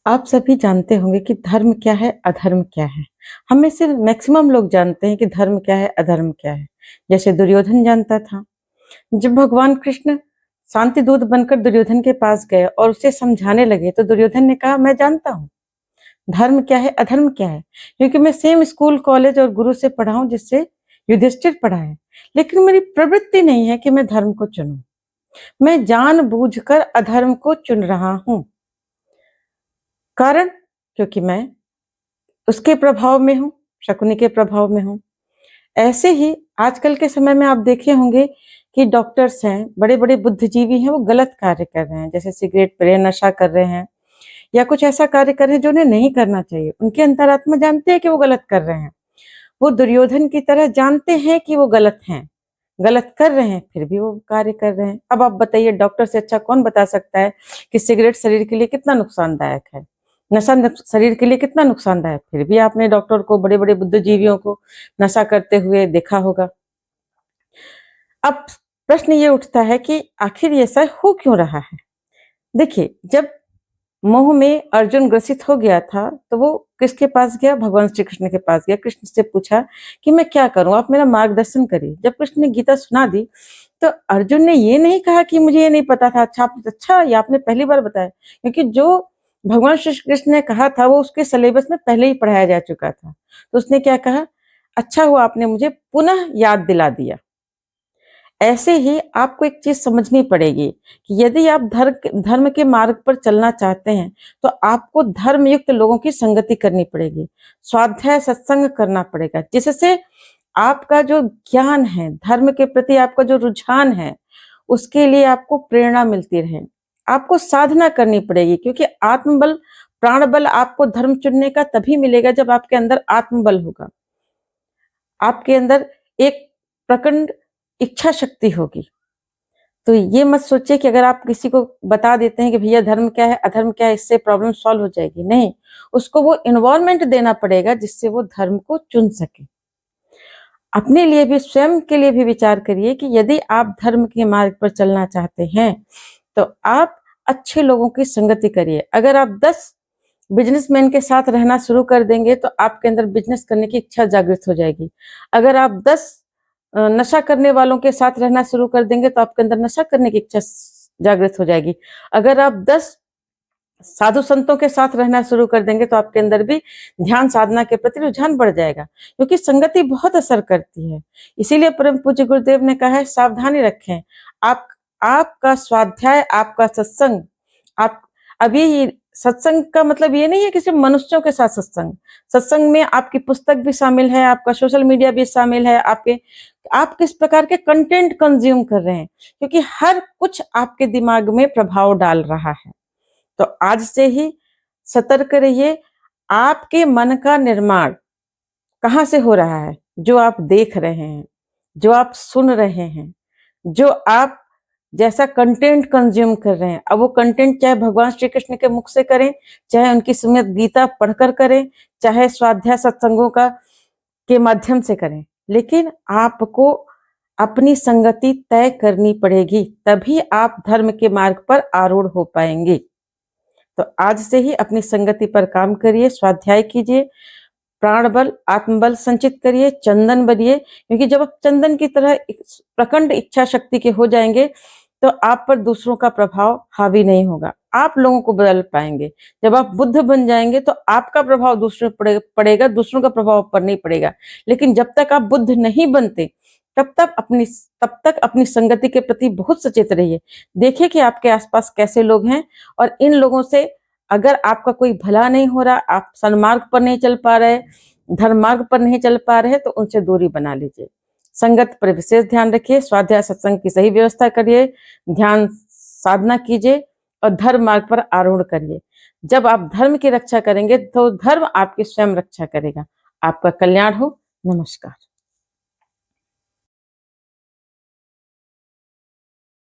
आप सभी जानते होंगे कि धर्म क्या है, अधर्म क्या है। हम में से मैक्सिमम लोग जानते हैं कि धर्म क्या है, अधर्म क्या है। जैसे दुर्योधन जानता था। जब भगवान कृष्ण शांति दूत बनकर दुर्योधन के पास गए और उसे समझाने लगे तो दुर्योधन ने कहा, मैं जानता हूँ धर्म क्या है, अधर्म क्या है, क्योंकि मैं सेम स्कूल, कॉलेज और गुरु से पढ़ा हूँ जिससे युधिष्ठिर पढ़ा है। लेकिन मेरी प्रवृत्ति नहीं है कि मैं धर्म को चुनूं। मैं जानबूझकर अधर्म को चुन रहा हूँ। कारण, क्योंकि मैं उसके प्रभाव में हूँ, शकुनी के प्रभाव में हूँ। ऐसे ही आजकल के समय में आप देखे होंगे कि डॉक्टर्स हैं, बड़े-बड़े बुद्धिजीवी हैं, वो गलत कार्य कर रहे हैं। जैसे सिगरेट पी रहे हैं, नशा कर रहे हैं या कुछ ऐसा कार्य कर रहे हैं जो उन्हें नहीं करना चाहिए। उनकी अंतरात्मा जानते हैं कि वो गलत कर रहे हैं। वो दुर्योधन की तरह जानते हैं कि वो गलत हैं, गलत कर रहे हैं, फिर भी वो कार्य कर रहे हैं। अब आप बताइए, डॉक्टर से अच्छा कौन बता सकता है कि सिगरेट शरीर के लिए कितना नुकसानदायक है, नशा शरीर के लिए कितना नुकसानदायक। फिर भी आपने डॉक्टर को, बड़े-बड़े बुद्धिजीवियों को नशा करते हुए देखा होगा। अब प्रश्न ये उठता है कि आखिर ये ऐसा हो क्यों रहा है? देखिए, जब मोह में अर्जुन ग्रसित हो गया था, तो वो किसके पास गया? भगवान श्री कृष्ण के पास गया। कृष्ण से पूछा कि मैं क्या करूँ? आप मेरा मार्गदर्शन करिए। जब कृष्ण ने गीता सुना दी, तो अर्जुन ने ये नहीं कहा कि मुझे ये नहीं पता था। अच्छा ये आपने पहली बार बताया, क्योंकि जो भगवान श्री कृष्ण ने कहा था वो उसके सिलेबस में पहले ही पढ़ाया जा चुका था। तो उसने क्या कहा? अच्छा हुआ आपने मुझे पुनः याद दिला दिया। ऐसे ही आपको एक चीज समझनी पड़ेगी कि यदि आप धर्म के मार्ग पर चलना चाहते हैं, तो आपको धर्म युक्त लोगों की संगति करनी पड़ेगी, स्वाध्याय सत्संग करना पड़ेगा, जिससे आपका जो ज्ञान है, धर्म के प्रति आपका जो रुझान है, उसके लिए आपको प्रेरणा मिलती रहे। आपको साधना करनी पड़ेगी, क्योंकि आत्मबल, प्राण बल आपको धर्म चुनने का तभी मिलेगा जब आपके अंदर आत्मबल होगा, आपके अंदर एक प्रचंड इच्छा शक्ति होगी। तो ये मत सोचिए कि अगर आप किसी को बता देते हैं कि भैया धर्म क्या है, अधर्म क्या है, इससे प्रॉब्लम सॉल्व हो जाएगी। नहीं, उसको वो एनवायरनमेंट देना पड़ेगा जिससे वो धर्म को चुन सके। अपने लिए भी, स्वयं के लिए भी विचार करिए कि यदि आप धर्म के मार्ग पर चलना चाहते हैं, तो आप अच्छे लोगों की संगति करिए। अगर आप 10 बिजनेसमैन के साथ रहना शुरू कर देंगे, तो आपके अंदर बिजनेस करने की इच्छा जागृत हो जाएगी। अगर आप 10 नशा करने वालों के साथ रहना शुरू कर देंगे, तो आपके अंदर नशा करने की इच्छा जागृत हो जाएगी। अगर आप 10 साधु संतों के साथ रहना शुरू कर देंगे, तो आपके अंदर भी ध्यान साधना के प्रति रुझान बढ़ जाएगा, क्योंकि संगति बहुत असर करती है। इसीलिए परम पूज्य गुरुदेव ने कहा है, सावधानी रखें। आप आपका स्वाध्याय, आपका सत्संग, आप अभी सत्संग का मतलब ये नहीं है कि सिर्फ मनुष्यों के साथ सत्संग। सत्संग में आपकी पुस्तक भी शामिल है, आपका सोशल मीडिया भी शामिल है, आप किस प्रकार के कंटेंट कंज्यूम कर रहे हैं, क्योंकि हर कुछ आपके दिमाग में प्रभाव डाल रहा है। तो आज से ही सतर्क रहिए। आपके मन का निर्माण कहाँ से हो रहा है? जो आप देख रहे हैं, जो आप सुन रहे हैं, जो आप जैसा कंटेंट कंज्यूम कर रहे हैं। अब वो कंटेंट चाहे भगवान श्री कृष्ण के मुख से करें, चाहे उनकी श्रीमद् गीता पढ़कर करें, चाहे स्वाध्याय सत्संगों का के माध्यम से करें, लेकिन आपको अपनी संगति तय करनी पड़ेगी, तभी आप धर्म के मार्ग पर आरूढ़ हो पाएंगे। तो आज से ही अपनी संगति पर काम करिए, स्वाध्याय कीजिए, प्राण बल, आत्मबल संचित करिए, चंदन बनिए, क्योंकि जब आप चंदन की तरह प्रखंड इच्छा शक्ति के हो जाएंगे, तो आप पर दूसरों का प्रभाव हावी नहीं होगा, आप लोगों को बदल पाएंगे। जब आप बुद्ध बन जाएंगे, तो आपका प्रभाव दूसरों पर पड़ेगा, दूसरों का प्रभाव पर नहीं पड़ेगा। लेकिन जब तक आप बुद्ध नहीं बनते, तब तक अपनी संगति के प्रति बहुत सचेत रहिए। देखिए कि आपके आसपास कैसे लोग हैं, और इन लोगों से अगर आपका कोई भला नहीं हो रहा, आप सन्मार्ग पर नहीं चल पा रहे, धर्म मार्ग पर नहीं चल पा रहे, तो उनसे दूरी बना लीजिए। संगत पर विशेष ध्यान रखिए, स्वाध्याय सत्संग की सही व्यवस्था करिए, ध्यान साधना कीजिए और धर्म मार्ग पर आरूढ़ करिए। जब आप धर्म की रक्षा करेंगे, तो धर्म आपकी स्वयं रक्षा करेगा। आपका कल्याण हो। नमस्कार।